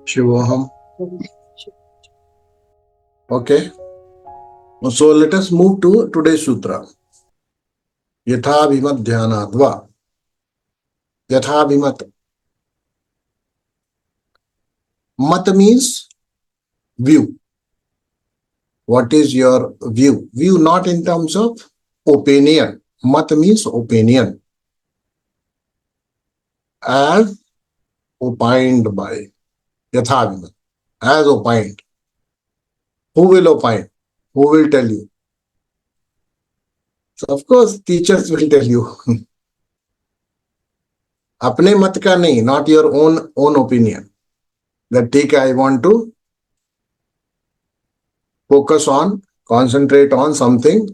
Shivoham. Okay. So let us move to today's sutra. Yathābhimat-dhyānāt-vā. Yathābhimat. Mat means view. What is your view? View not in terms of opinion. Mat means opinion. As opined by. Yathābhimat. As opined. Who will opine? Who will tell you? So of course, teachers will tell you. अपने मत का नहीं, not your own opinion. That ठीक है, I want to focus on, concentrate on something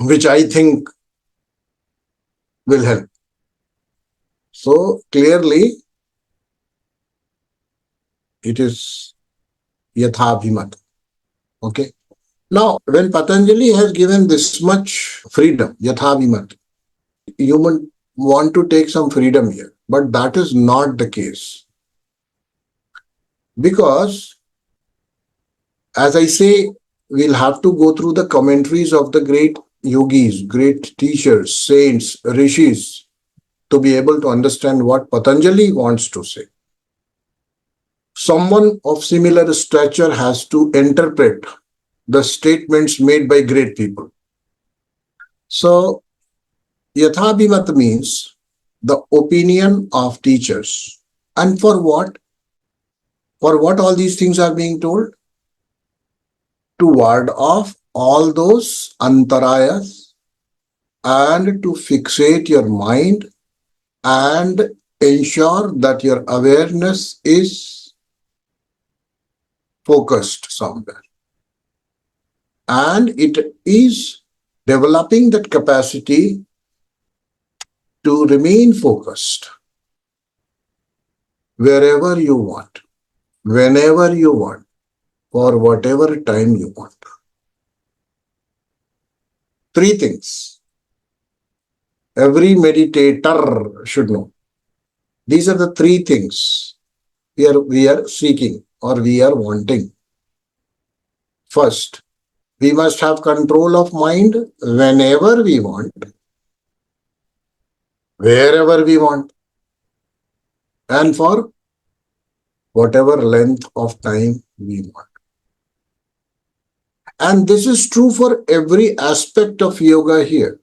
which I think will help. So clearly, it is Yathābhimat. Okay. Now, when Patanjali has given this much freedom, Yathābhimat, you want to take some freedom here, but that is not the case. Because, as I say, we'll have to go through the commentaries of the great yogis, great teachers, saints, rishis, to be able to understand what Patanjali wants to say. Someone of similar stature has to interpret the statements made by great people. So, Yathābhimat means the opinion of teachers. And for what? For what all these things are being told? To ward off all those antarayas and to fixate your mind and ensure that your awareness is focused somewhere. And it is developing that capacity to remain focused wherever you want, whenever you want, for whatever time you want. Three things every meditator should know. These are the three things we are seeking or we are wanting. First, we must have control of mind whenever we want, wherever we want, and for whatever length of time we want. And this is true for every aspect of yoga here.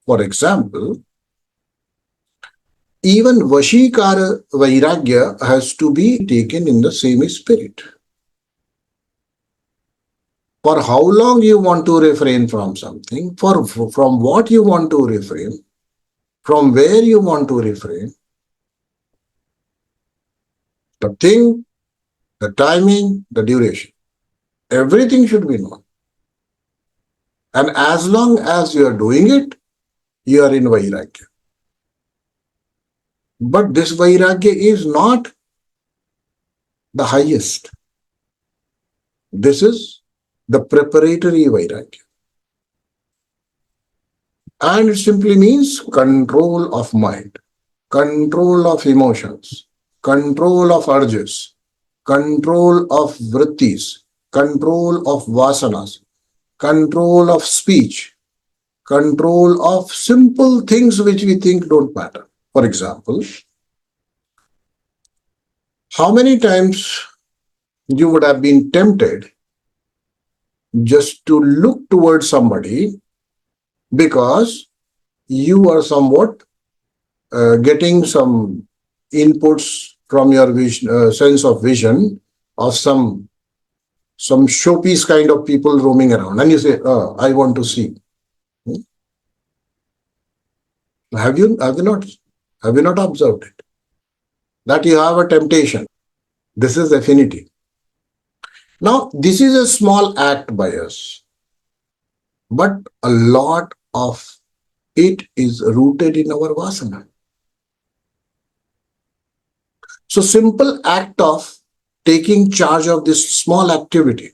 For example, even Vashikara Vairagya has to be taken in the same spirit. For how long you want to refrain from something, from what you want to refrain, from where you want to refrain, the thing, the timing, the duration, everything should be known. And as long as you are doing it, you are in Vairagya. But this Vairagya is not the highest. This is the preparatory Vairagya. And it simply means control of mind, control of emotions, control of urges, control of vrittis, control of vasanas, control of speech, control of simple things which we think don't matter. For example, how many times you would have been tempted just to look towards somebody because you are somewhat getting some inputs from your vision, sense of vision of some showpiece kind of people roaming around, and you say, "Oh, I want to see." Have you not observed it? That you have a temptation. This is affinity. Now, this is a small act by us, but a lot of it is rooted in our vasana. So, simple act of taking charge of this small activity,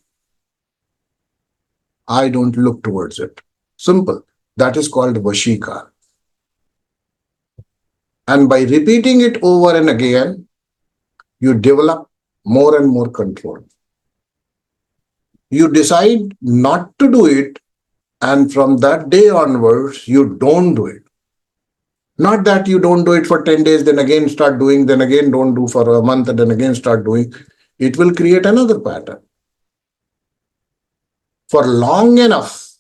I don't look towards it. Simple. That is called Vashikara. And by repeating it over and again, you develop more and more control. You decide not to do it, and from that day onwards, you don't do it. Not that you don't do it for 10 days, then again start doing, then again don't do for a month, and then again start doing. It will create another pattern. For long enough,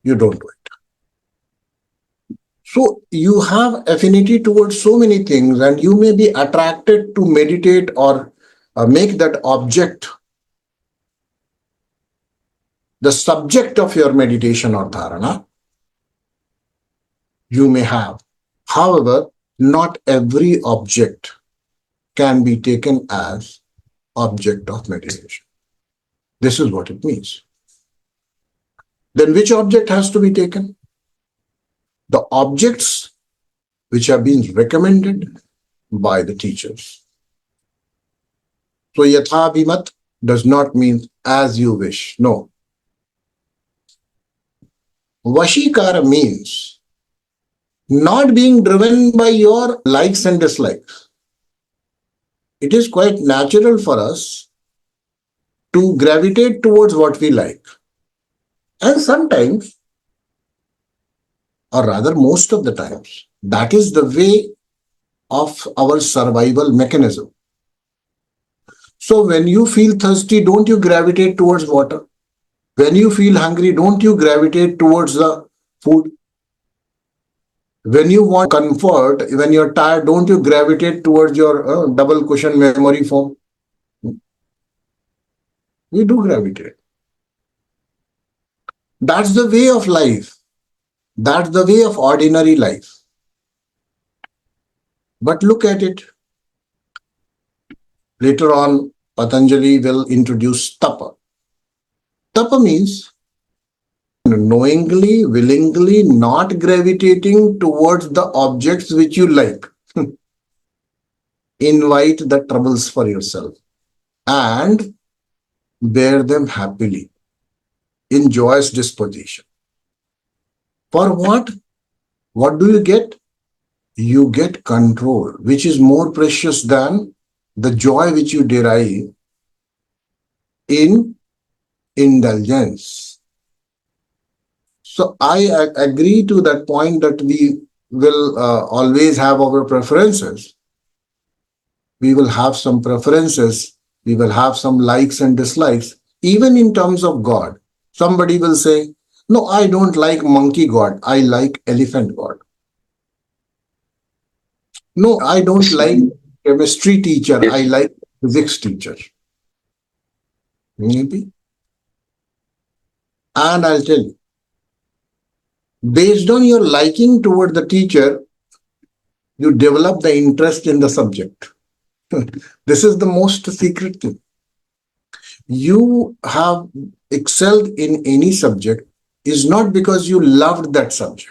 you don't do it. So you have affinity towards so many things, and you may be attracted to meditate or make that object the subject of your meditation or dharana. You may have. However, not every object can be taken as object of meditation. This is what it means. Then which object has to be taken? The objects which have been recommended by the teachers. So Yathābhimat does not mean as you wish. No. Vashikara means not being driven by your likes and dislikes. It is quite natural for us to gravitate towards what we like. And sometimes, or rather most of the times, that is the way of our survival mechanism. So when you feel thirsty, don't you gravitate towards water? When you feel hungry, don't you gravitate towards the food? When you want comfort, when you're tired, don't you gravitate towards your double cushion memory foam? We do gravitate. That's the way of life. That's the way of ordinary life. But look at it. Later on, Patanjali will introduce tapa. Tapa means knowingly, willingly not gravitating towards the objects which you like. Invite the troubles for yourself and bear them happily in joyous disposition. For what? What do you get? You get control, which is more precious than the joy which you derive in indulgence. So I agree to that point that we will always have our preferences. We will have some preferences. We will have some likes and dislikes. Even in terms of God, somebody will say, no, I don't like monkey God. I like elephant God. No, I don't like chemistry teacher. I like physics teacher. Maybe. And I'll tell you, based on your liking toward the teacher, you develop the interest in the subject. This is the most secret thing. You have excelled in any subject is not because you loved that subject.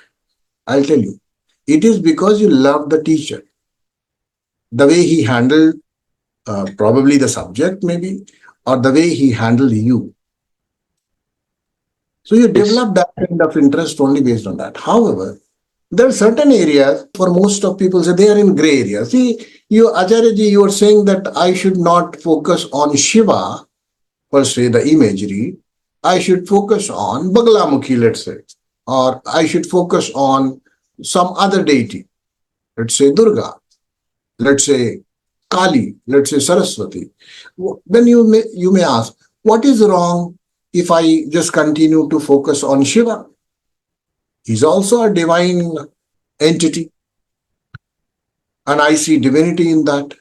I'll tell you, it is because you loved the teacher. The way he handled probably the subject maybe, or the way he handled you. So you develop that kind of interest only based on that. However, there are certain areas for most of people say they are in gray areas. See, you Acharyaji, you are saying that I should not focus on Shiva, per se, the imagery. I should focus on Baglamukhi, let's say, or I should focus on some other deity, let's say Durga, let's say Kali, let's say Saraswati. Then you may ask, what is wrong if I just continue to focus on Shiva? He's also a divine entity, and I see divinity in that.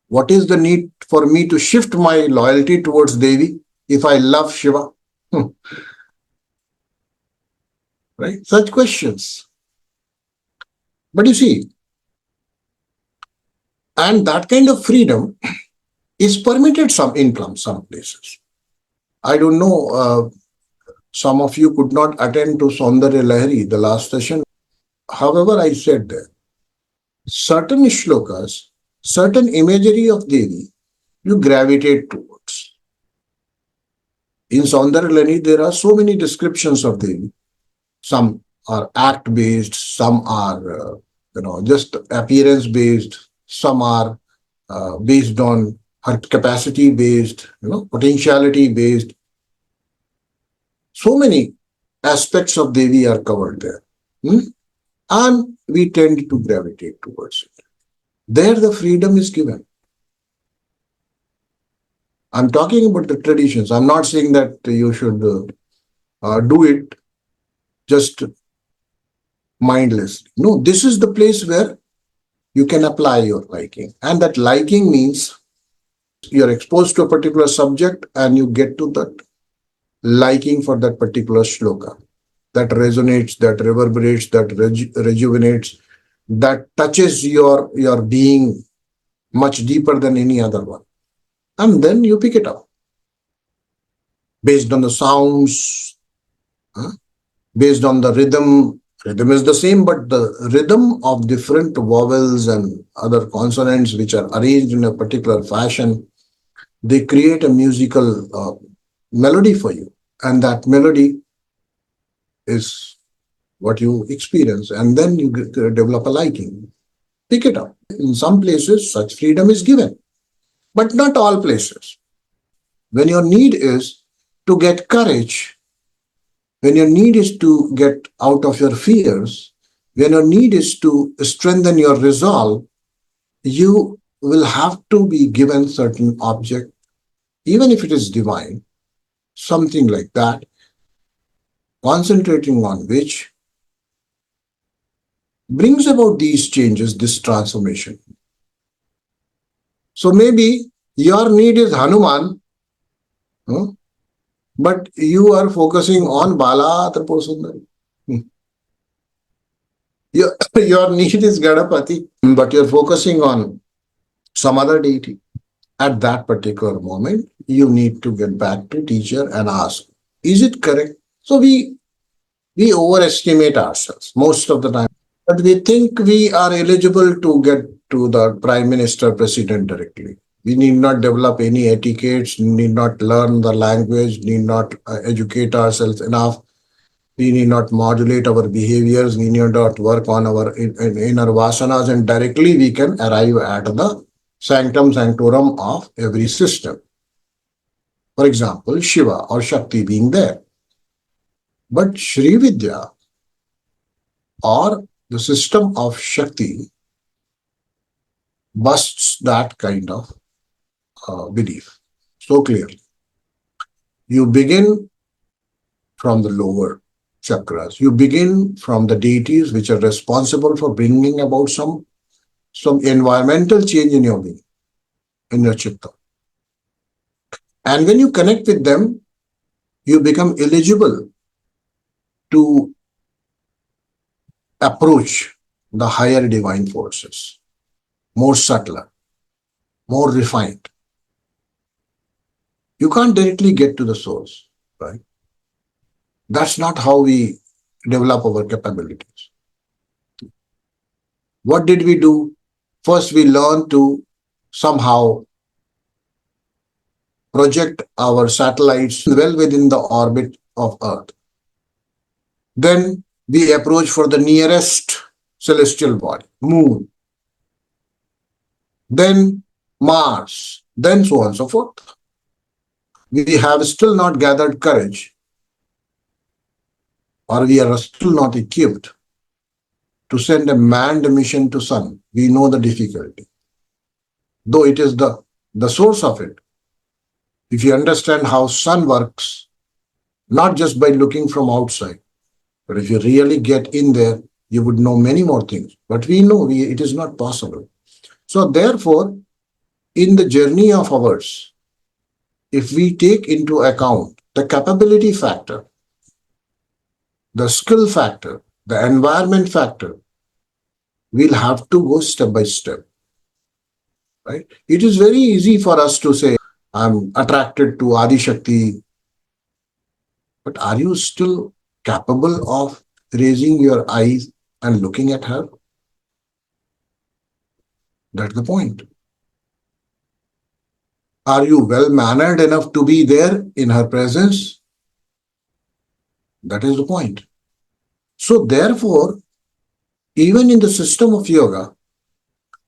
What is the need for me to shift my loyalty towards Devi if I love Shiva? Right? Such questions. But you see, and that kind of freedom is permitted in some places. I don't know, some of you could not attend to Saundarya Lahari, the last session. However, I said that certain shlokas, certain imagery of Devi, you gravitate towards. In Saundarya Lahari, there are so many descriptions of Devi. Some are act-based, some are just appearance based. Some are based on her capacity based, potentiality based. So many aspects of Devi are covered there. And we tend to gravitate towards it. There the freedom is given. I'm talking about the traditions. I'm not saying that you should do it just mindlessly. No, this is the place where you can apply your liking. And that liking means you're exposed to a particular subject and you get to that liking for that particular shloka. That resonates, that reverberates, that rejuvenates, that touches your being much deeper than any other one. And then you pick it up based on the sounds, based on the rhythm. Rhythm is the same, but the rhythm of different vowels and other consonants which are arranged in a particular fashion, they create a musical melody for you. And that melody is what you experience. And then you develop a liking. Pick it up. In some places, such freedom is given, but not all places. When your need is to get courage, when your need is to get out of your fears, when your need is to strengthen your resolve, you will have to be given certain object, even if it is divine, something like that, concentrating on which brings about these changes, this transformation. So maybe your need is Hanuman, but you are focusing on Bala Tripurasundari. Your need is Ganapati, but you're focusing on some other deity. At that particular moment, you need to get back to teacher and ask, is it correct? So we overestimate ourselves most of the time, but we think we are eligible to get to the Prime Minister, President directly. We need not develop any etiquettes, need not learn the language, need not educate ourselves enough. We need not modulate our behaviors. We need not work on our inner vasanas, and directly we can arrive at the sanctum sanctorum of every system. For example, Shiva or Shakti being there. But Shri Vidya or the system of Shakti busts that kind of belief so clearly. You begin from the lower chakras. You begin from the deities which are responsible for bringing about some environmental change in your being, in your chitta. And when you connect with them, you become eligible to approach the higher divine forces, more subtler, more refined. You can't directly get to the source, right? That's not how we develop our capabilities. What did we do? First, we learned to somehow project our satellites well within the orbit of Earth. Then we approach for the nearest celestial body, Moon. Then Mars. Then so on and so forth. We have still not gathered courage, or we are still not equipped to send a manned mission to Sun. We know the difficulty, though it is the source of it. If you understand how Sun works, not just by looking from outside, but if you really get in there, you would know many more things. But we know it is not possible. So therefore, in the journey of ours, if we take into account the capability factor, the skill factor, the environment factor, we'll have to go step by step, right? It is very easy for us to say, I'm attracted to Adi Shakti, but are you still capable of raising your eyes and looking at her? That's the point. Are you well-mannered enough to be there in her presence? That is the point. So therefore, Even in the system of yoga,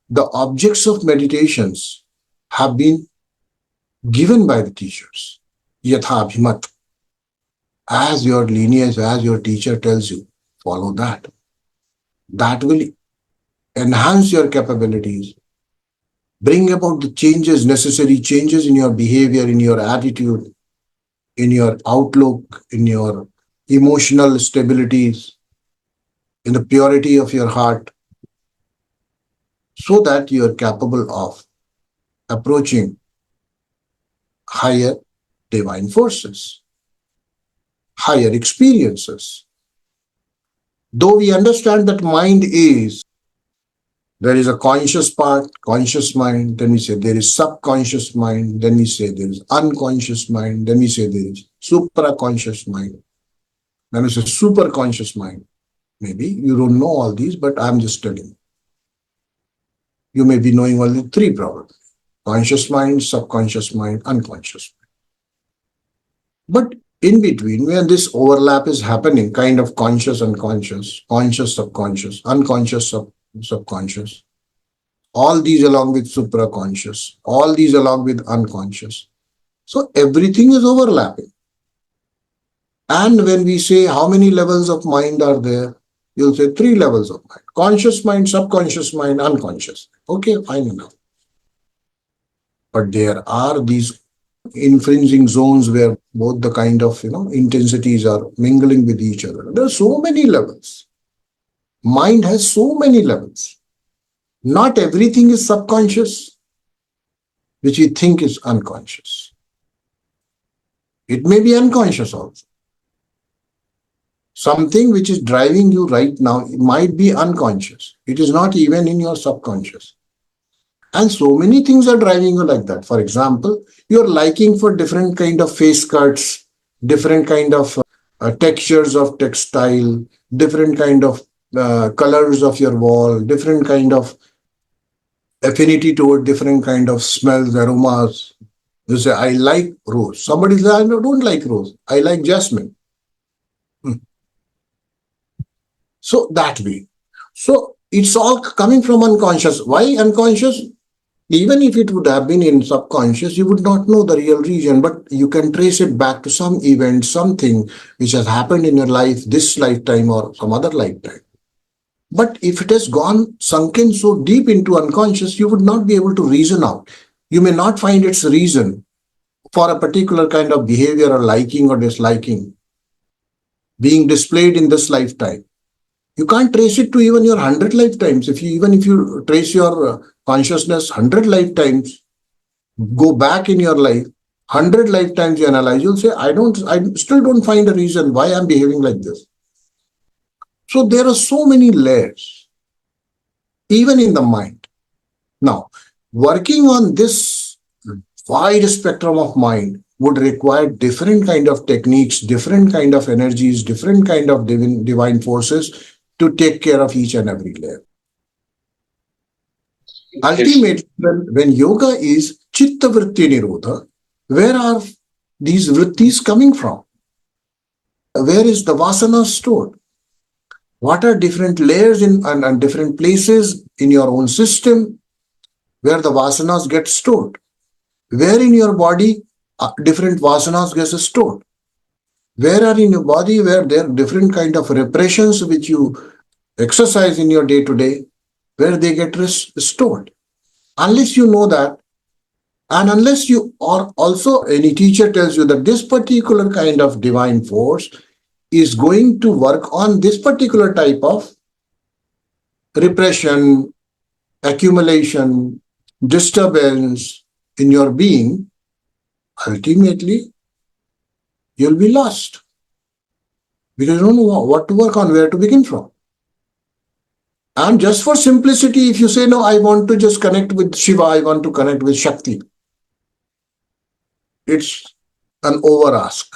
the objects of meditations have been given by the teachers. Yathā-abhimat. As your lineage, as your teacher tells you, follow that. That will enhance your capabilities, bring about the changes, necessary changes in your behavior, in your attitude, in your outlook, in your emotional stabilities, in the purity of your heart, so that you are capable of approaching higher divine forces, higher experiences. Though we understand that mind is, there is a conscious part, conscious mind, then we say there is subconscious mind, then we say there is unconscious mind, then we say there is supraconscious mind, then we say superconscious mind. Maybe you don't know all these, but I'm just telling you. You may be knowing only three probably: conscious mind, subconscious mind, unconscious mind. But in between, when this overlap is happening, kind of conscious, unconscious, conscious, subconscious, unconscious, subconscious, all these along with supraconscious, all these along with unconscious. So everything is overlapping. And when we say how many levels of mind are there, you'll say three levels of mind: conscious mind, subconscious mind, unconscious. Okay, fine enough. But there are these infringing zones where both the kind of intensities are mingling with each other. There are so many levels. Mind has so many levels. Not everything is subconscious, which we think is unconscious. It may be unconscious also. Something which is driving you right now might be unconscious. It is not even in your subconscious. And so many things are driving you like that. For example, your liking for different kind of face cuts, different kind of textures of textile, different kind of colors of your wall, different kind of affinity toward different kind of smells, aromas. You say, I like rose. Somebody says, I don't like rose. I like jasmine. So that way. So it's all coming from unconscious. Why unconscious? Even if it would have been in subconscious, you would not know the real reason, but you can trace it back to some event, something which has happened in your life, this lifetime or some other lifetime. But if it has gone sunken so deep into unconscious, you would not be able to reason out. You may not find its reason for a particular kind of behavior or liking or disliking being displayed in this lifetime. You can't trace it to even your 100 lifetimes. If you trace your consciousness 100 lifetimes, go back in your life, 100 lifetimes you analyze, you'll say, I still don't find a reason why I'm behaving like this. So there are so many layers, even in the mind. Now, working on this wide spectrum of mind would require different kind of techniques, different kind of energies, different kind of divine forces to take care of each and every layer. Ultimately, when yoga is chitta vritti nirodha, where are these vrittis coming from? Where is the vasana stored? What are different layers and different places in your own system where the vasanas get stored? Where in your body different vasanas get stored? Where are in your body where there are different kind of repressions which you exercise in your day-to-day, where they get stored? Unless you know that, and unless you or also any teacher tells you that this particular kind of divine force is going to work on this particular type of repression, accumulation, disturbance in your being, ultimately you'll be lost because you don't know what to work on, where to begin from. And just for simplicity, if you say, no, I want to just connect with Shiva, I want to connect with Shakti, it's an over ask.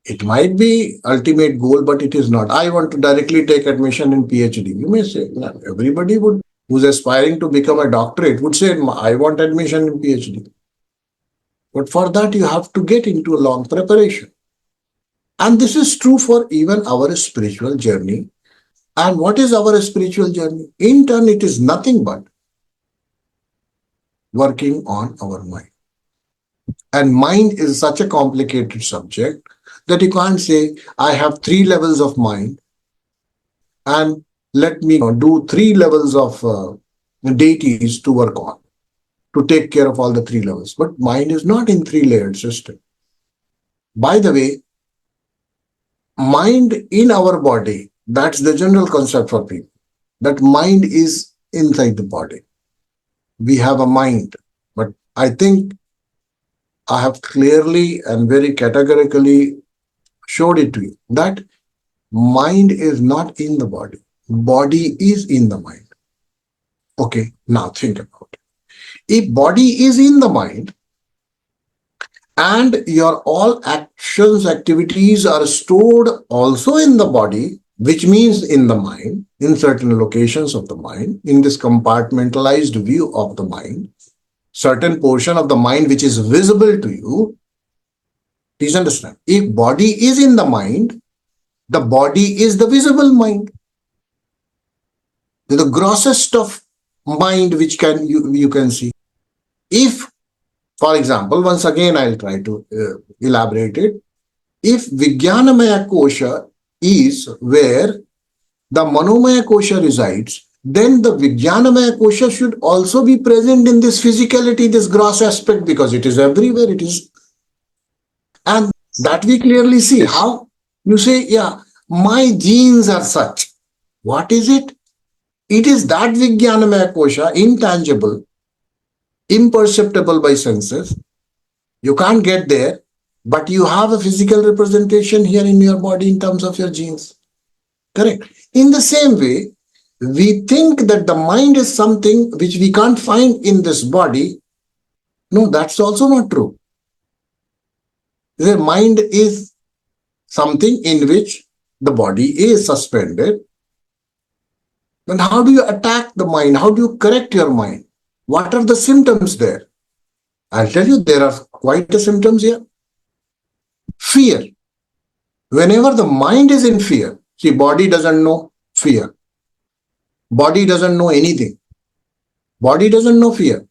It might be ultimate goal, but it is not. I want to directly take admission in PhD. You may say, no, everybody who's aspiring to become a doctorate would say, I want admission in PhD. But for that, you have to get into a long preparation. And this is true for even our spiritual journey. And what is our spiritual journey? In turn, it is nothing but working on our mind. And mind is such a complicated subject that you can't say, I have 3 levels of mind and let me do 3 levels of deities to work on, to take care of all the 3 levels. But mind is not in 3-layered system. By the way, mind in our body, that's the general concept for people, that mind is inside the body. We have a mind, but I think I have clearly and very categorically showed it to you that mind is not in the body. Body is in the mind. Okay, now think about it. If body is in the mind and your all actions, activities are stored also in the body, which means in the mind, in certain locations of the mind, in this compartmentalized view of the mind, certain portion of the mind which is visible to you, please understand, if body is in the mind, the body is the visible mind. The grossest of mind which you can see. If, for example, once again I'll try to elaborate it. If Vijnanamaya Kosha is where the Manomaya Kosha resides, then the Vijnanamaya Kosha should also be present in this physicality, this gross aspect, because it is everywhere. It is, and that we clearly see. How? You say, yeah, my genes are such. What is it? It is that Vijnanamaya Kosha, intangible, imperceptible by senses. You can't get there, but you have a physical representation here in your body in terms of your genes. Correct. In the same way, we think that the mind is something which we can't find in this body. No, that's also not true. The mind is something in which the body is suspended. Then how do you attack the mind? How do you correct your mind? What are the symptoms there? I'll tell you, there are quite a symptoms here. Fear. Whenever the mind is in fear, see, body doesn't know fear. Body doesn't know anything. Body doesn't know fear.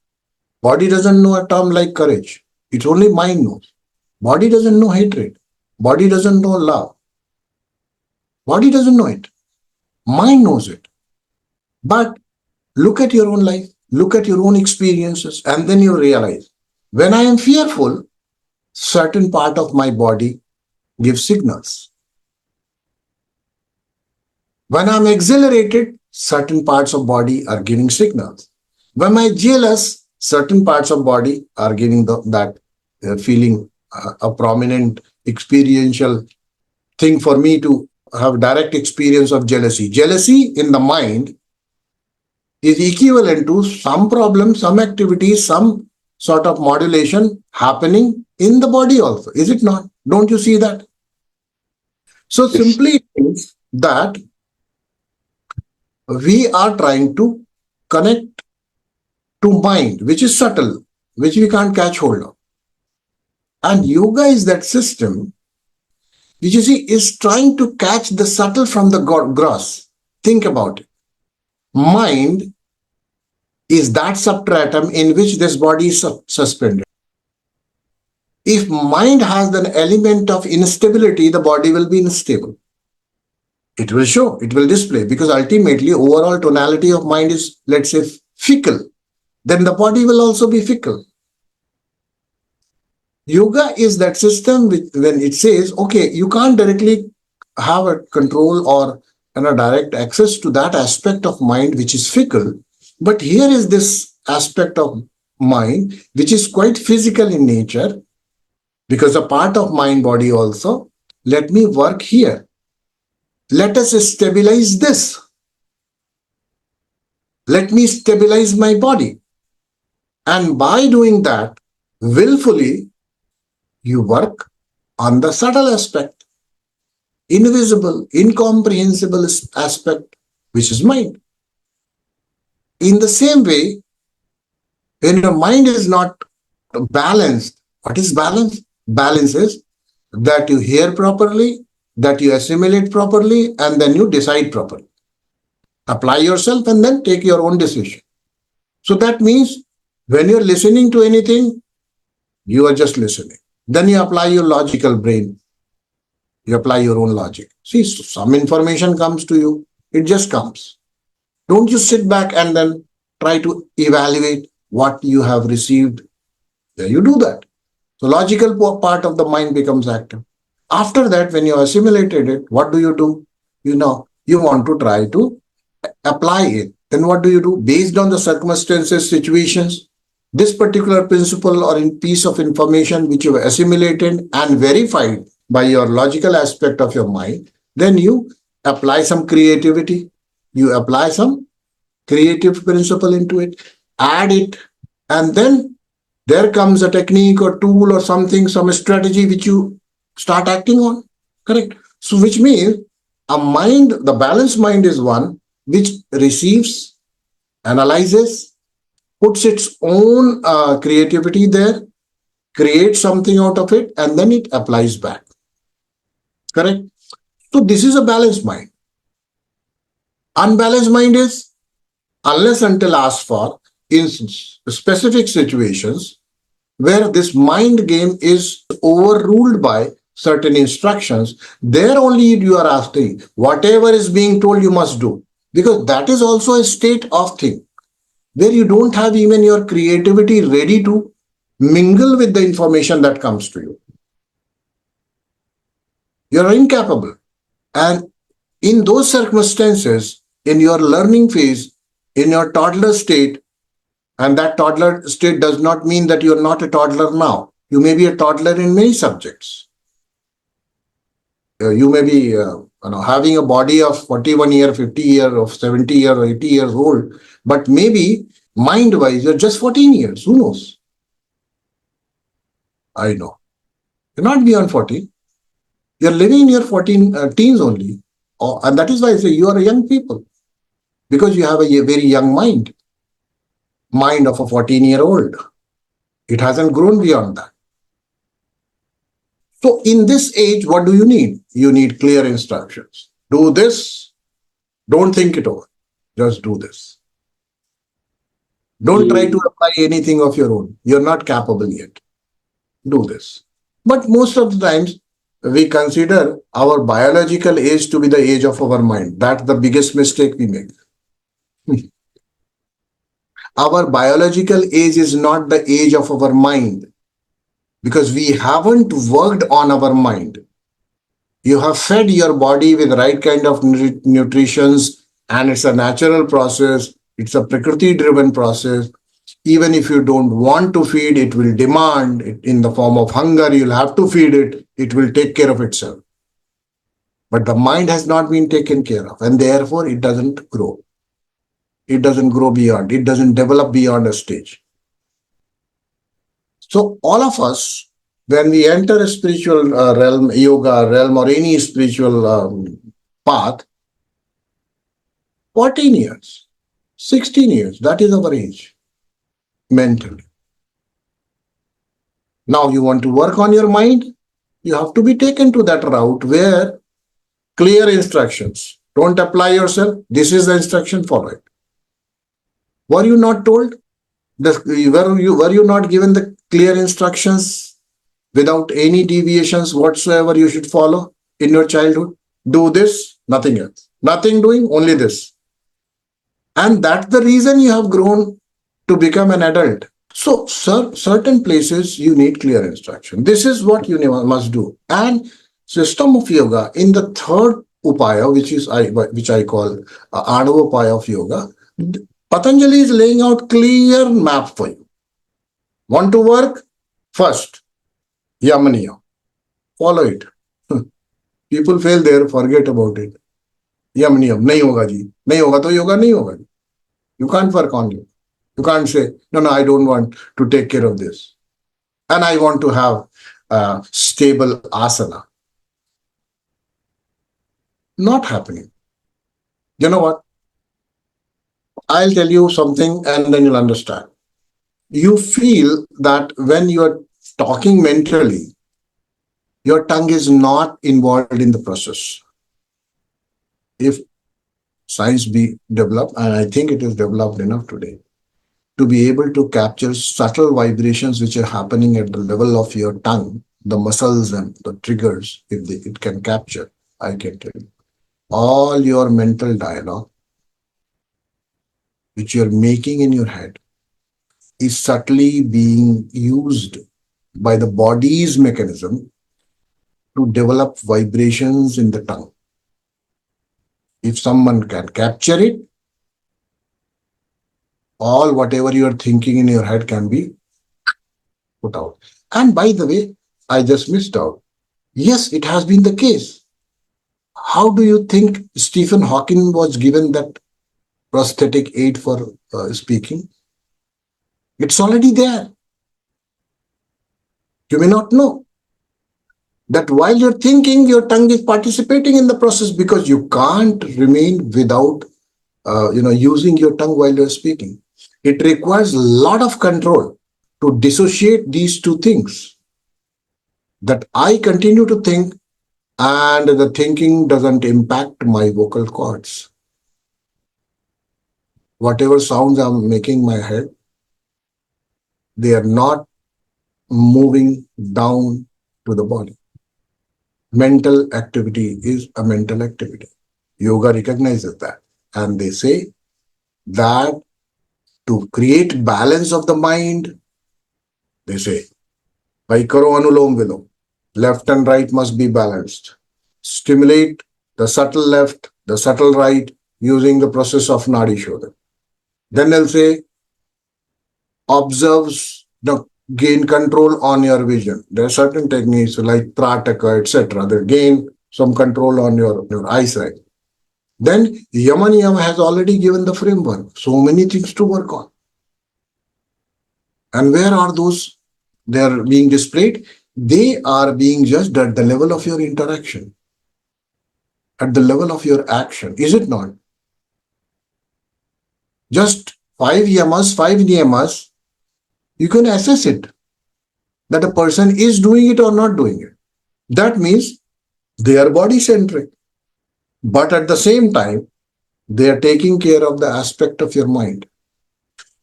Body doesn't know a term like courage. It's only mind knows. Body doesn't know hatred. Body doesn't know love. Body doesn't know it. Mind knows it. But look at your own life. Look at your own experiences, and then you realize, when I am fearful, certain part of my body gives signals. When I'm exhilarated, certain parts of body are giving signals. When I'm jealous, certain parts of body are giving that feeling, a prominent experiential thing for me to have direct experience of jealousy. Jealousy in the mind is equivalent to some problem, some activity, some sort of modulation happening in the body also. Is it not? Don't you see that? So simply it means that we are trying to connect to mind, which is subtle, which we can't catch hold of. And yoga is that system which you see is trying to catch the subtle from the gross. Think about it. Mind is that substratum in which this body is suspended. If mind has an element of instability, the body will be unstable. It will show, it will display, because ultimately overall tonality of mind is, let's say, fickle. Then the body will also be fickle. Yoga is that system which, when it says, okay, you can't directly have a control or a direct access to that aspect of mind which is fickle, but here is this aspect of mind which is quite physical in nature, because a part of mind body also. Let me work here. Let us stabilize this. Let me stabilize my body. And by doing that, willfully, you work on the subtle aspect, invisible, incomprehensible aspect, which is mind. In the same way, when your mind is not balanced, what is balance? Balance is that you hear properly, that you assimilate properly, and then you decide properly. Apply yourself and then take your own decision. So that means when you're listening to anything, you are just listening. Then you apply your logical brain. You apply your own logic. See, some information comes to you. It just comes. Don't you sit back and then try to evaluate what you have received. Then you do that. So logical part of the mind becomes active. After that, when you assimilated it, what do? You want to try to apply it. Then what do? Based on the circumstances, situations, this particular principle or in piece of information which you have assimilated and verified by your logical aspect of your mind, then you apply some creativity. You apply some creative principle into it, add it, and then there comes a technique or tool or something, some strategy which you start acting on. Correct? So which means a mind, the balanced mind is one which receives, analyzes, puts its own creativity there, creates something out of it, and then it applies back. Correct? So this is a balanced mind. Unbalanced mind is unless until asked for in specific situations where this mind game is overruled by certain instructions, there only you are asking whatever is being told you must do, because that is also a state of thing where you don't have even your creativity ready to mingle with the information that comes to you. You're incapable. And in those circumstances, in your learning phase, in your toddler state, and that toddler state does not mean that you're not a toddler now. You may be a toddler in many subjects. You may be having a body of 41 year, 50 year, of 70 year or 80 years old, but maybe mind-wise you're just 14 years. Who knows? I know. You're not beyond 40. You're living in your 14 teens only. And that is why I say you are a young people. Because you have a very young mind of a 14-year-old. It hasn't grown beyond that. So in this age, what do you need? You need clear instructions. Do this. Don't think it over. Just do this. Don't try to apply anything of your own. You're not capable yet. Do this. But most of the times, we consider our biological age to be the age of our mind. That's the biggest mistake we make. Our biological age is not the age of our mind, because we haven't worked on our mind. You have fed your body with the right kind of nutritions, and it's a natural process. It's a Prakriti-driven process. Even if you don't want to feed, it will demand it in the form of hunger. You'll have to feed it. It will take care of itself. But the mind has not been taken care of, and therefore it doesn't grow. It doesn't grow beyond. It doesn't develop beyond a stage. So all of us, when we enter a spiritual realm, yoga realm, or any spiritual path, 14 years, 16 years, that is our age, mentally. Now you want to work on your mind, you have to be taken to that route where clear instructions. Don't apply yourself. This is the instruction, follow it. Were you not told? Were you not given the clear instructions without any deviations whatsoever you should follow in your childhood? Do this, nothing else. Nothing doing, only this. And that's the reason you have grown to become an adult. So, certain places you need clear instruction. This is what you must do. And system of yoga in the third upaya, which I call Anava upaya of yoga, Patanjali is laying out clear map for you. Want to work? First, Yamaniya. Follow it. People fail there, forget about it. Yamaniya. Nahi hoga ji. Nahi hoga to yoga nahi hoga. You can't work on it. You can't say, no, I don't want to take care of this. And I want to have stable asana. Not happening. You know what? I'll tell you something and then you'll understand. You feel that when you are talking mentally, your tongue is not involved in the process. If science be developed, and I think it is developed enough today, to be able to capture subtle vibrations which are happening at the level of your tongue, the muscles and the triggers, if it can capture, I can tell you. All your mental dialogue, which you're making in your head, is subtly being used by the body's mechanism to develop vibrations in the tongue. If someone can capture it, all whatever you're thinking in your head can be put out. And by the way, I just missed out. Yes, it has been the case. How do you think Stephen Hawking was given that prosthetic aid for speaking? It's already there. You may not know that while you're thinking, your tongue is participating in the process, because you can't remain without using your tongue while you're speaking. It requires a lot of control to dissociate these two things. That I continue to think, and the thinking doesn't impact my vocal cords. Whatever sounds I'm making in my head, they are not moving down to the body. Mental activity is a mental activity. Yoga recognizes that. And they say that to create balance of the mind, they say, bhai karo anulom vilom. Left and right must be balanced. Stimulate the subtle left, the subtle right, using the process of Nadi Shodhan. Then they'll say, observes the gain control on your vision. There are certain techniques like Prataka, etc. that gain some control on your eyesight. Then Yama Niyama has already given the framework. So many things to work on. And where are those? They are being displayed. They are being judged at the level of your interaction, at the level of your action. Is it not? Just 5 yamas, 5 niyamas, you can assess it, that a person is doing it or not doing it. That means they are body-centric. But at the same time, they are taking care of the aspect of your mind.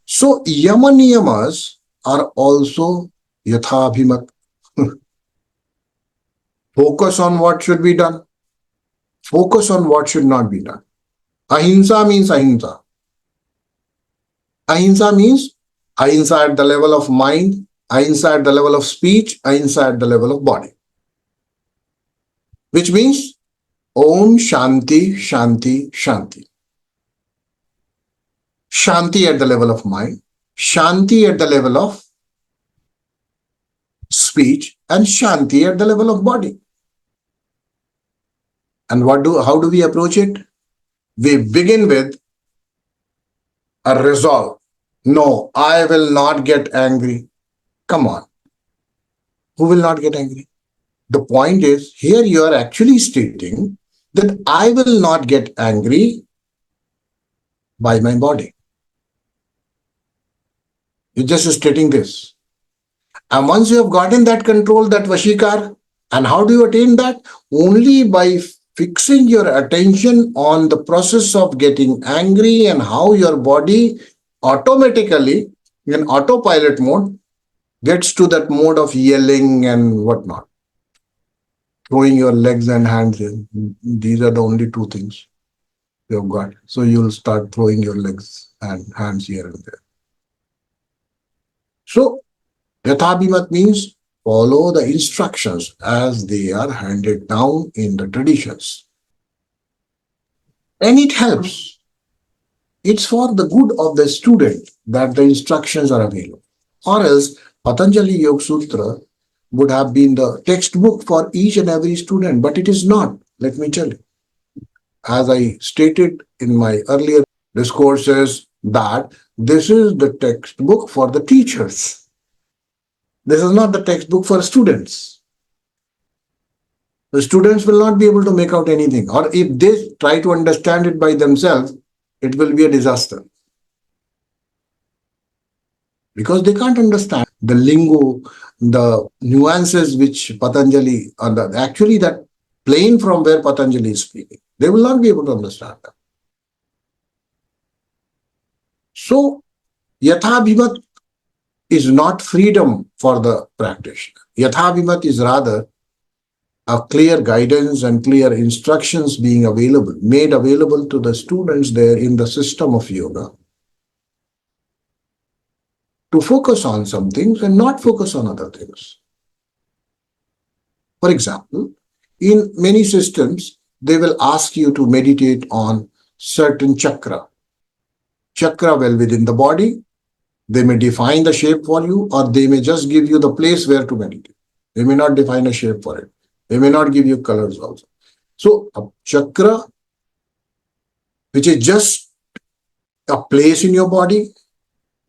So yama niyamas are also yathā-abhimat. Focus on what should be done. Focus on what should not be done. Ahimsa means ahimsa. Ahimsa means ahimsa at the level of mind, ahimsa at the level of speech, ahimsa at the level of body. Which means Om Shanti, Shanti, Shanti. Shanti at the level of mind, Shanti at the level of speech, and Shanti at the level of body. And how do we approach it? We begin with a resolve. No, I will not get angry. Come on. Who will not get angry? The point is, here you are actually stating that I will not get angry by my body. You're just stating this. And once you have gotten that control, that vashikar, and how do you attain that? Only by fixing your attention on the process of getting angry and how your body automatically, in autopilot mode, gets to that mode of yelling and whatnot. Throwing your legs and hands in. These are the only two things you've got. So you'll start throwing your legs and hands here and there. So Yathābhimat means follow the instructions as they are handed down in the traditions. And it helps. It's for the good of the student that the instructions are available. Or else Patanjali Yoga Sutra would have been the textbook for each and every student, but it is not. Let me tell you. As I stated in my earlier discourses, that this is the textbook for the teachers. This is not the textbook for students. The students will not be able to make out anything. Or if they try to understand it by themselves, it will be a disaster. Because they can't understand the lingo, the nuances which Patanjali, actually that plane from where Patanjali is speaking. They will not be able to understand that. So, Yathābhimat is not freedom for the practitioner. Yathābhimat is rather a clear guidance and clear instructions being available, made available to the students there in the system of yoga to focus on some things and not focus on other things. For example, in many systems, they will ask you to meditate on certain chakra well within the body. They may define the shape for you, or they may just give you the place where to meditate. They may not define a shape for it. They may not give you colors also. So a chakra, which is just a place in your body,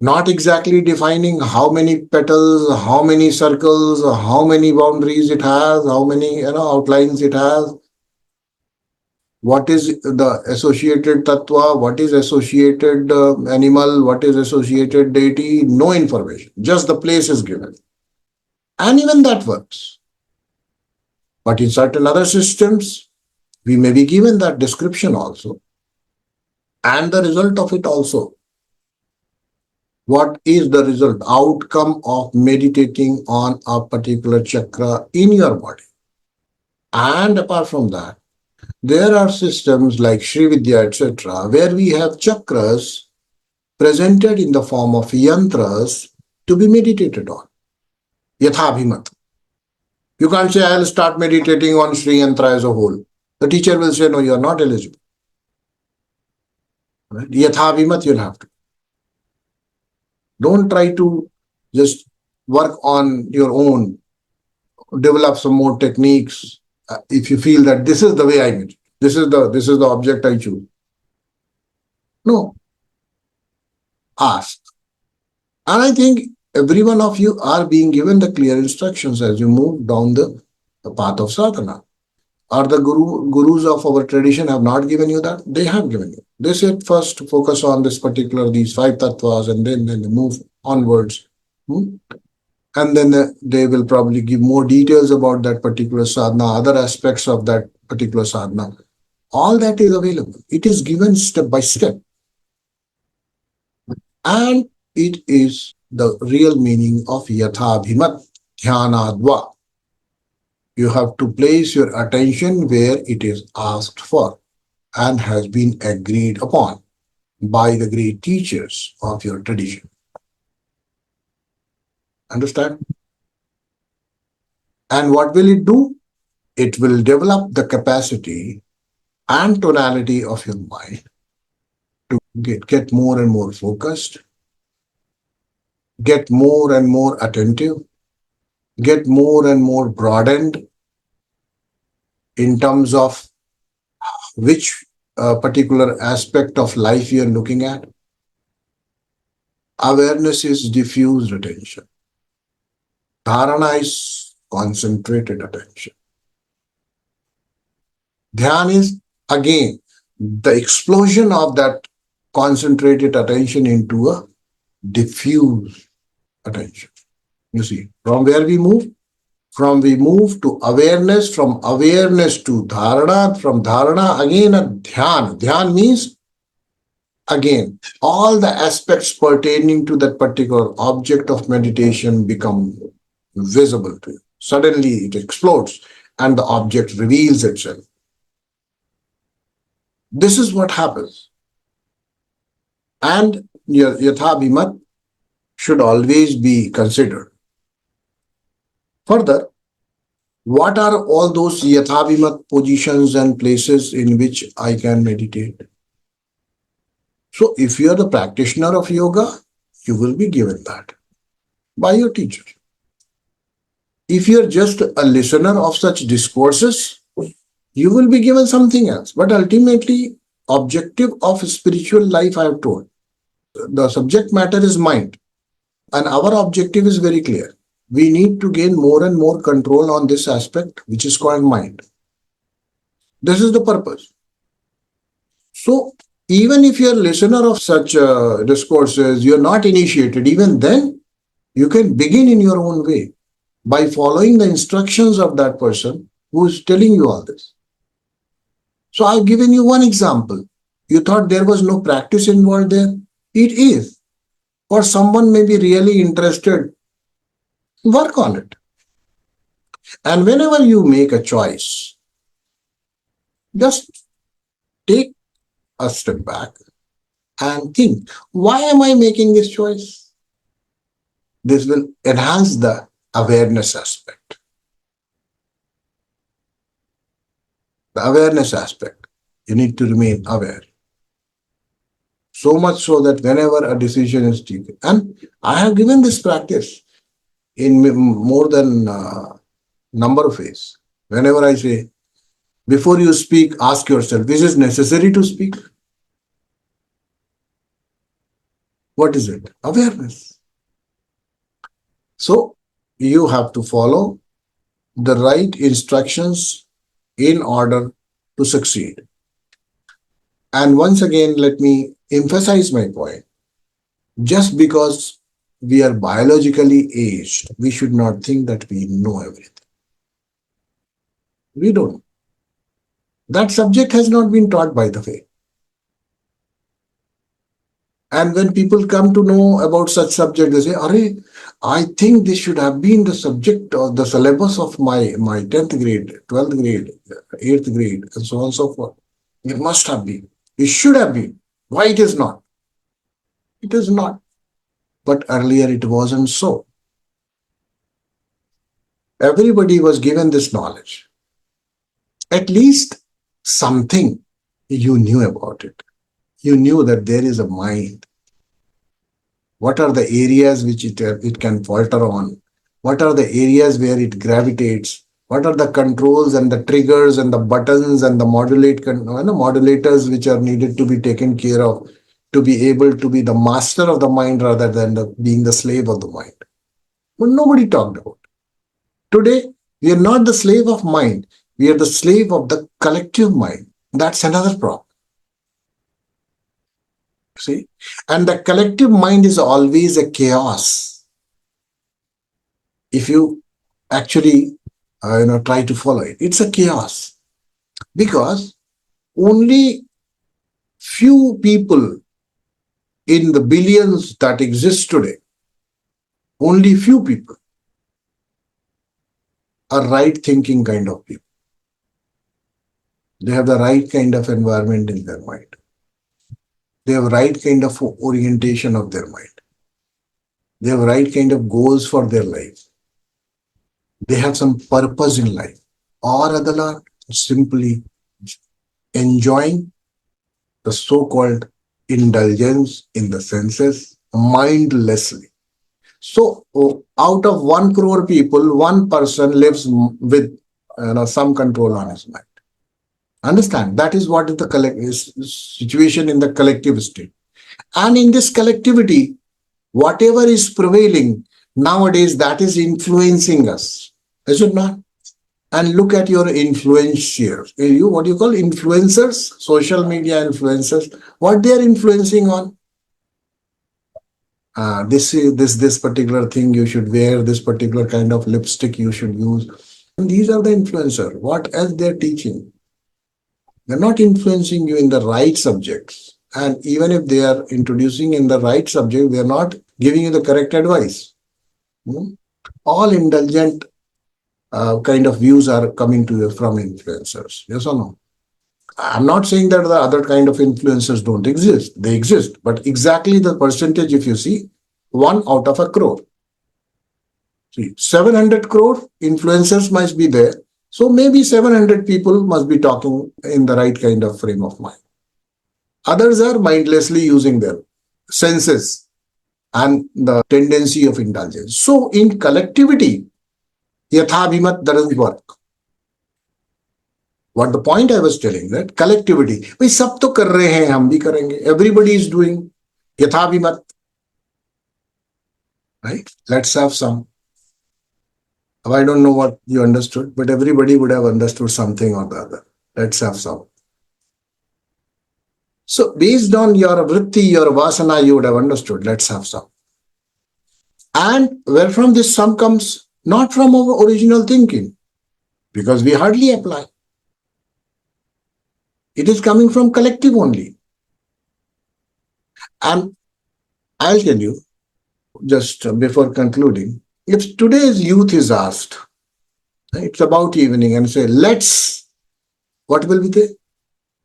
not exactly defining how many petals, how many circles, how many boundaries it has, how many outlines it has, what is the associated tattva, what is associated animal, what is associated deity, no information, just the place is given. And even that works. But in certain other systems, we may be given that description also, and the result of it also. What is the result, outcome of meditating on a particular chakra in your body? And apart from that, there are systems like Sri Vidya, etc., where we have chakras presented in the form of yantras to be meditated on. Yathābhimat. You can't say, I'll start meditating on Sri Yantra as a whole. The teacher will say, no, you're not eligible. Right? Yathābhimat you'll have to. Don't try to just work on your own, develop some more techniques. If you feel that this is the way I meditate, this is the object I choose. No. Ask. And I think every one of you are being given the clear instructions as you move down the path of sadhana. Or the gurus of our tradition have not given you that? They have given you. They said first focus on this particular, these 5 tattvas, and then move onwards. And then they will probably give more details about that particular sadhana, other aspects of that particular sadhana. All that is available. It is given step by step. And it is the real meaning of Yathābhimat-dhyānāt-vā. You have to place your attention where it is asked for and has been agreed upon by the great teachers of your tradition. Understand? And what will it do? It will develop the capacity and tonality of your mind to get more and more focused, get more and more attentive, get more and more broadened in terms of which particular aspect of life you are looking at. Awareness is diffused attention. Dharana is concentrated attention. Dhyan is, again, the explosion of that concentrated attention into a diffuse attention. You see, from where we move? We move to awareness, from awareness to dharana, from dharana again a dhyan. Dhyan means, again, all the aspects pertaining to that particular object of meditation become visible to you. Suddenly it explodes and the object reveals itself. This is what happens. And your Yathābhimat should always be considered. Further, what are all those Yathābhimat positions and places in which I can meditate? So if you are the practitioner of yoga, you will be given that by your teacher. If you are just a listener of such discourses, you will be given something else. But ultimately, objective of spiritual life, I have told. The subject matter is mind. And our objective is very clear. We need to gain more and more control on this aspect, which is called mind. This is the purpose. So, even if you are a listener of such discourses, you are not initiated, even then, you can begin in your own way by following the instructions of that person who is telling you all this. So, I've given you one example. You thought there was no practice involved there. It is. Or someone may be really interested, work on it. And whenever you make a choice, just take a step back and think, why am I making this choice? This will enhance the awareness aspect. The awareness aspect. You need to remain aware. So much so that whenever a decision is taken, and I have given this practice in more than number of ways. Whenever I say, before you speak, ask yourself, is it necessary to speak? What is it? Awareness. So you have to follow the right instructions in order to succeed. And once again, let me emphasize my point. Just because we are biologically aged, we should not think that we know everything. We don't. That subject has not been taught, by the way. And when people come to know about such subject, they say, Arey, I think this should have been the subject or the syllabus of my 10th grade, 12th grade, 8th grade, and so on and so forth. It must have been. It should have been. Why it is not? It is not. But earlier it wasn't so. Everybody was given this knowledge. At least something you knew about it. You knew that there is a mind. What are the areas which it can falter on? What are the areas where it gravitates? What are the controls and the triggers and the buttons and the modulators which are needed to be taken care of to be able to be the master of the mind rather than being the slave of the mind? But nobody talked about it. Today, we are not the slave of mind. We are the slave of the collective mind. That's another problem. See? And the collective mind is always a chaos. If you actually try to follow it, it's a chaos. Because only few people in the billions that exist today, only few people are right thinking kind of people. They have the right kind of environment in their mind. They have right kind of orientation of their mind. They have right kind of goals for their life. They have some purpose in life. Or other are simply enjoying the so-called indulgence in the senses mindlessly. So out of 1 crore people, 1 person lives with some control on his mind. Understand? That is what is the situation in the collective state. And in this collectivity, whatever is prevailing nowadays, that is influencing us. Is it not? And look at your influencers. What do you call influencers? Social media influencers. What they are influencing on? This particular thing you should wear, this particular kind of lipstick you should use. And these are the influencers. What else they are teaching? They're not influencing you in the right subjects. And even if they are introducing in the right subject, they're not giving you the correct advice. All indulgent kind of views are coming to you from influencers. Yes or no? I'm not saying that the other kind of influencers don't exist. They exist. But exactly the percentage, if you see, 1 out of a crore. See, 700 crore influencers must be there. So maybe 700 people must be talking in the right kind of frame of mind. Others are mindlessly using their senses and the tendency of indulgence. So in collectivity, Yathābhimat doesn't work. What the point I was telling, that collectivity, bhai sab to kar rahe hain, hum bhi karenge. Everybody is doing Yathābhimat. Right? Let's have some. I don't know what you understood, but everybody would have understood something or the other. Let's have some. So based on your vritti, your vasana, you would have understood. Let's have some. And where from this sum comes? Not from our original thinking, because we hardly apply. It is coming from collective only. And I'll tell you, just before concluding, if today's youth is asked, it's about evening, and say, what will we say?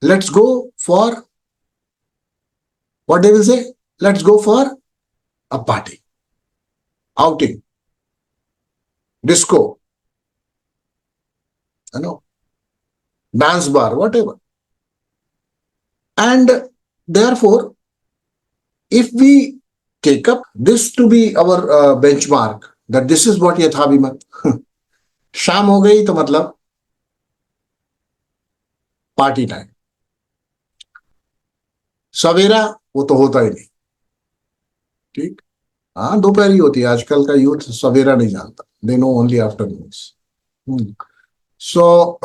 Let's go for, what they will say? Let's go for a party, outing, disco, dance bar, whatever. And therefore, if we take up this to be our benchmark, that this is what Yathābhimat, शाम हो गई तो मतलब party time, सवेरा वो तो होता ही नहीं, ठीक, हाँ दोपहर ही होती है, आजकल का यूथ सवेरा नहीं जानता, they know only afternoons. So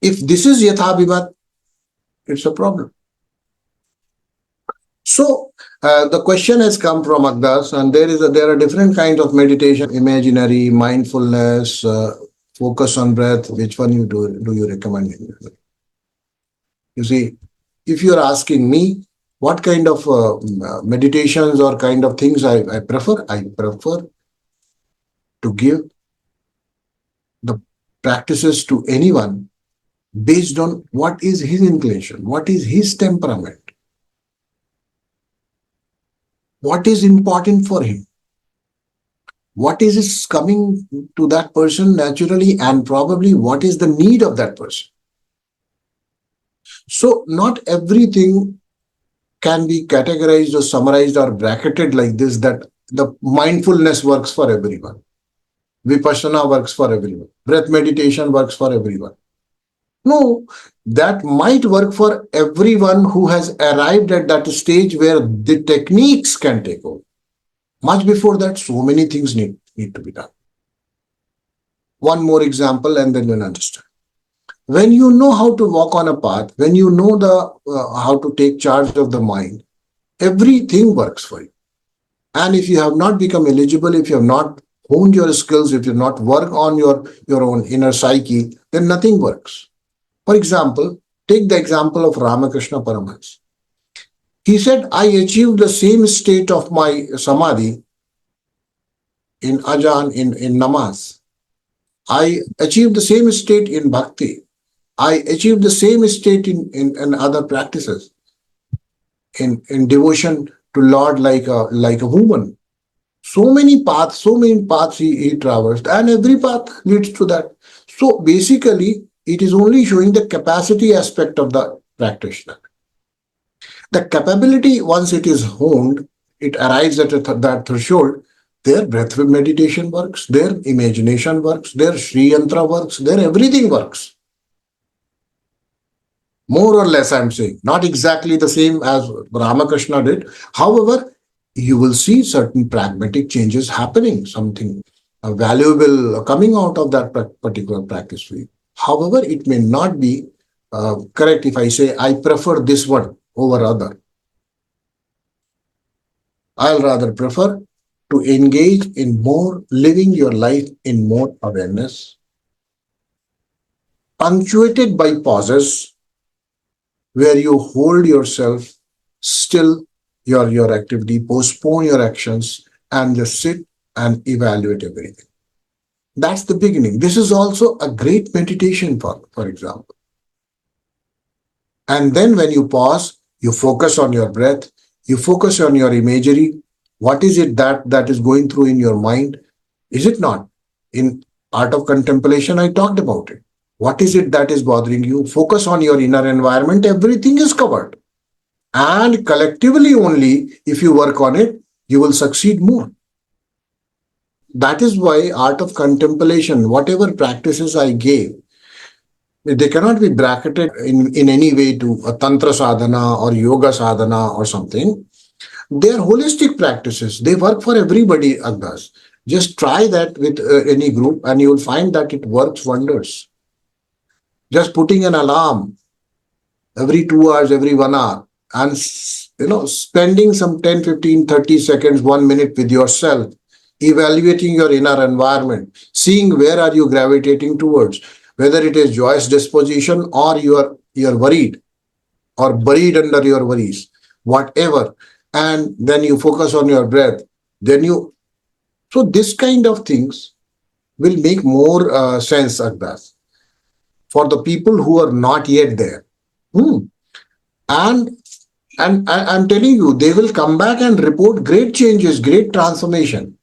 if this is Yathābhimat, it's a problem. So the question has come from Agdas, and there are different kinds of meditation: imaginary, mindfulness, focus on breath. Which one do you recommend? You see, if you are asking me what kind of meditations or kind of things I prefer to give the practices to anyone based on what is his inclination, what is his temperament, what is important for him, what is coming to that person naturally, and probably what is the need of that person. So not everything can be categorized or summarized or bracketed like this, that the mindfulness works for everyone, vipassana works for everyone, breath meditation works for everyone. No, that might work for everyone who has arrived at that stage where the techniques can take over. Much before that, so many things need to be done. One more example, and then you'll understand. When you know how to walk on a path, when you know how to take charge of the mind, everything works for you. And if you have not become eligible, if you have not honed your skills, if you have not worked on your own inner psyche, then nothing works. For example, take the example of Ramakrishna Paramahansa. He said, I achieved the same state of my samadhi in ajan, in namaz. I achieved the same state in bhakti. I achieved the same state in other practices, in devotion to Lord like a woman. So many paths he traversed, and every path leads to that. So basically, it is only showing the capacity aspect of the practitioner. The capability, once it is honed, it arrives at that threshold, their breath meditation works, their imagination works, their Sri Yantra works, their everything works. More or less, I'm saying. Not exactly the same as Ramakrishna did. However, you will see certain pragmatic changes happening, something valuable coming out of that particular practice for you. However, it may not be correct if I say, I prefer this one over other. I'll rather prefer to engage in more, living your life in more awareness, punctuated by pauses where you hold yourself still, your activity, postpone your actions, and just sit and evaluate everything. That's the beginning. This is also a great meditation, for example. And then when you pause, you focus on your breath, you focus on your imagery. What is it that is going through in your mind? Is it not? In Art of Contemplation, I talked about it. What is it that is bothering you? Focus on your inner environment. Everything is covered. And collectively only, if you work on it, you will succeed more. That is why Art of Contemplation, whatever practices I gave, they cannot be bracketed in any way to a Tantra sadhana or Yoga sadhana or something. They are holistic practices. They work for everybody, Agdas. Just try that with any group and you will find that it works wonders. Just putting an alarm every 2 hours, every 1 hour, and spending some 10, 15, 30 seconds, 1 minute with yourself, evaluating your inner environment, seeing where are you gravitating towards, whether it is joyous disposition or you're worried or buried under your worries, whatever. and then you focus on your breath, then you, so this kind of things will make more sense, Agdas, for the people who are not yet there. Hmm. And I'm telling you, they will come back and report great changes, great transformation.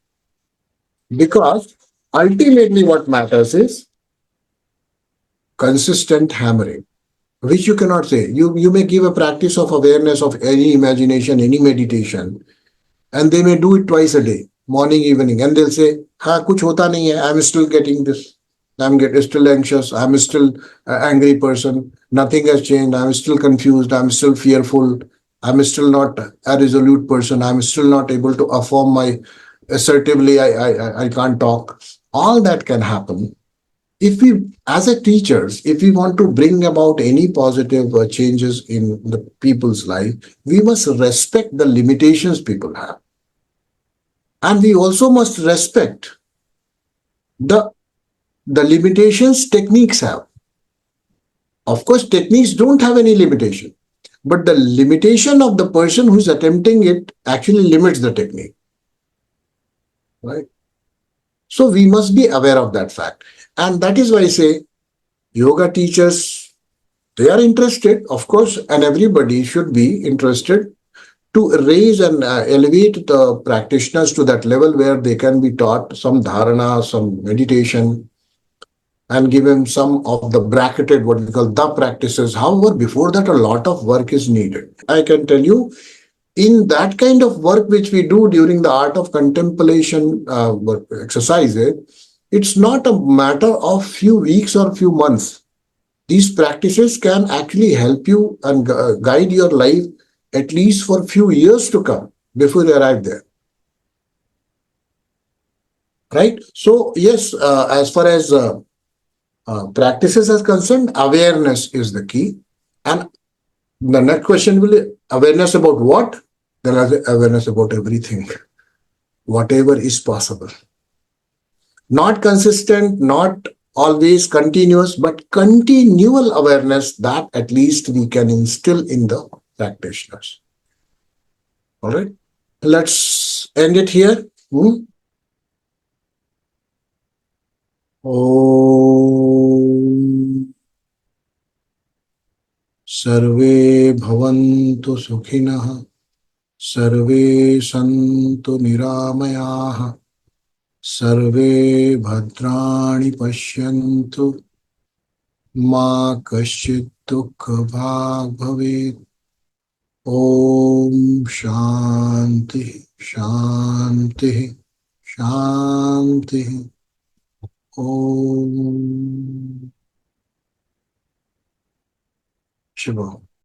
Because ultimately what matters is consistent hammering, which you cannot say. You may give a practice of awareness of any imagination, any meditation, and they may do it twice a day, morning, evening, and they'll say, "Ha, kuch hota nahi hai. I'm still getting this. Still anxious. I'm still angry person. Nothing has changed. I'm still confused. I'm still fearful. I'm still not a resolute person. I'm still not able to affirm my assertively. I can't talk." All that can happen if we, as a teachers, if we want to bring about any positive changes in the people's life, we must respect the limitations people have, and we also must respect the limitations techniques have. Of course, techniques don't have any limitation, but the limitation of the person who's attempting it actually limits the technique, right? So we must be aware of that fact, and that is why I say yoga teachers, they are interested, of course, and everybody should be interested to raise and elevate the practitioners to that level where they can be taught some dharana, some meditation, and give them some of the bracketed, what we call the practices. However, before that, a lot of work is needed. I can tell you, in that kind of work which we do during the art of contemplation exercises, it's not a matter of few weeks or few months. These practices can actually help you and guide your life at least for few years to come before you arrive there. Right? So, yes, as far as practices are concerned, awareness is the key. And the next question will be awareness about what? There is awareness about everything, whatever is possible. Not consistent, not always continuous, but continual awareness that at least we can instill in the practitioners. All right. Let's end it here. Om Sarve Bhavantu Sukhinah Sarve Santu Niramayah Sarve Bhadrani Pashyantu Ma Kaschit Dukha Bhag Bhavet. Om Shanti Shanti Shanti. Om Shiva.